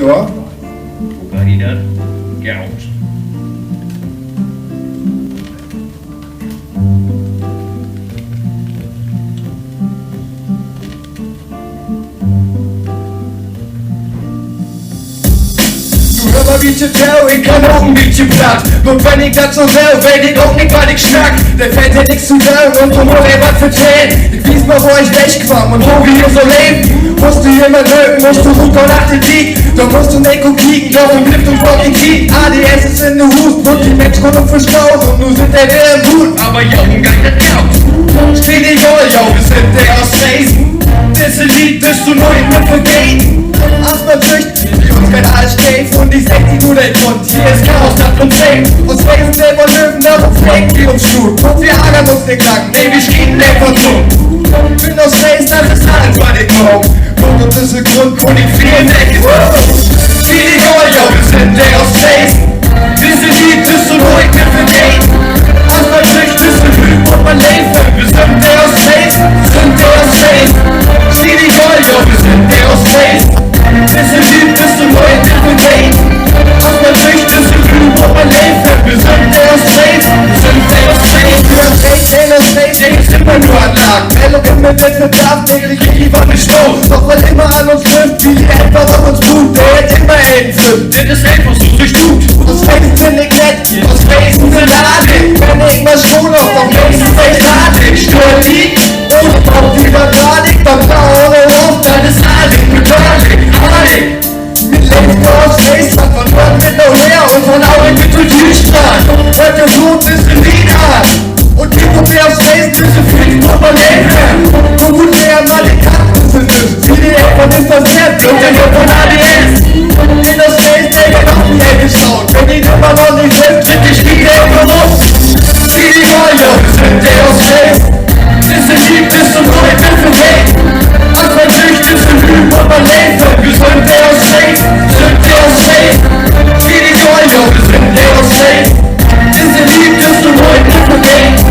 Ja. Wo war die dann? Gerhard. Hör mal wie ich tell, ich kann auch ein bisschen platt. Und wenn ich das so seh, weet ich auch nicht, was ich schnack. Der fällt ja nichts zu sagen und so muss er was erzählen. Ich wies mal, wo ich wegquam und wo wir hier so leben. Musst du jemand mögen, musst du super nach dem Krieg. Doch musst du Neko kicken, auf dem Lift und fucking Krieg. ADS ist in der Hut, und die Menschen kommen verstaut. Und nun sind der im Hut, aber ja, ein geiler Gaut. Steh dich all, yo, wir sind der aus Dresden. Das Lied bist du neu mit vergehen. Erstmal züchten, wie uns kein Arsch gave. Und ich sag die nur den Grund, hier ist Chaos, Stadt und Fame. Uns Wesen selber Löwen, aber fake wie uns Schuh. Und wir ärgern uns den Knacken, nee, wir schieben den Konsum. Bin aus Dresden, das ist alles, was ich brauch. Und das ist der Grund, wo die vielen Ecken. Steh dich all, yo, wir sind der aus Dresden. Das Lied bist du neu mit vergehen. Erstmal züchten, das ist Lügen und mein Leben. Wir sind der aus Dresden, wir sind der aus Dresden. Steh dich all, yo, wir sind der aus Dresden. Das Lied bist du neu mit vergehen. Erstmal züchten, das ist Lügen und mein Leben. Wir sind der aus Dresden, wir sind der aus Dresden. Wir sind der aus Dresden, ich immer nur an Lagen. Mello gibt mir den Bedarf, der ich lieber nicht stoß. Doch weil immer an uns trifft, wie die etwas auf uns tut. Der hält immer Helden flippt. Das ist einfach so sich tut. Aus Dresden bin ich nett, aus Dresden sind alle. Wenn ich mal schon auf dem nächsten Feld lade. Stör die, und auf die Quadratik, beim Blauen auf, dann ist alle Metallic, alle. Mit Leben aus Dresden, von dort mit noch her und von Augen mit Südstrahl. Hört der Blut ist ein Lied an. Und die Gruppe aus Dresden ist ein Frieden von mein Leben. So gut wer mal die Karten sind, CDF von dem Passiert, und der Gott von ADS. In aus Dresden, der wird auf die Ecke schauen. Wenn die Nummer noch nicht hilft, sind die Spiegel immer los. Die Leute sind der aus Dresden. Das ist lieb, das ist neu, bin verwegt. Ach, mein Sücht ist ein Lügen und mein Leben. Wir sind der aus Dresden, sind der aus Dresden. Die Leute sind der aus Dresden. Das ist lieb, das ist neu, bin verwegt.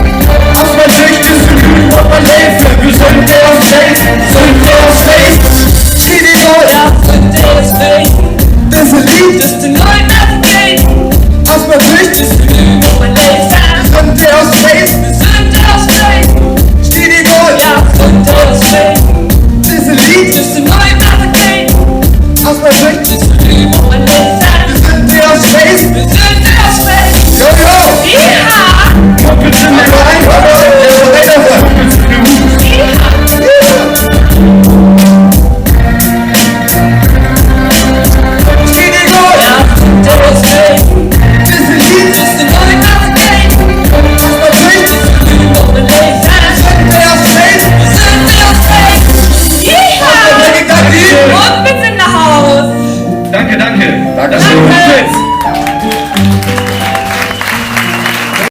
Ach, mein Sücht ist ein Lügen und mein Leben. Wir sind der aus Dresden, sind der aus Dresden. Die Leute sind der aus Dresden. Das ist lieb, das ist neu, bin verwegt. Ach, mein Sücht ist ein Lügen und mein Leben. Wir sind der aus Dresden. Aus mein Recht ist für die Moment. Wir sind der aus Dresden. Wir sind der aus Dresden. Jojo! Ja! Kommt bitte in den Wein, aber der ist weiter. Kommt bitte in den Hut. Steh dich auf! Ja, der aus Dresden. Das ist ein Lied. Das ist ein neuer Kapitän. Aus mein Recht ist für die Moment. Wir sind der aus Dresden. Wir sind der aus Dresden. Ja! Und bitte nach Haus. Danke, danke. Danke.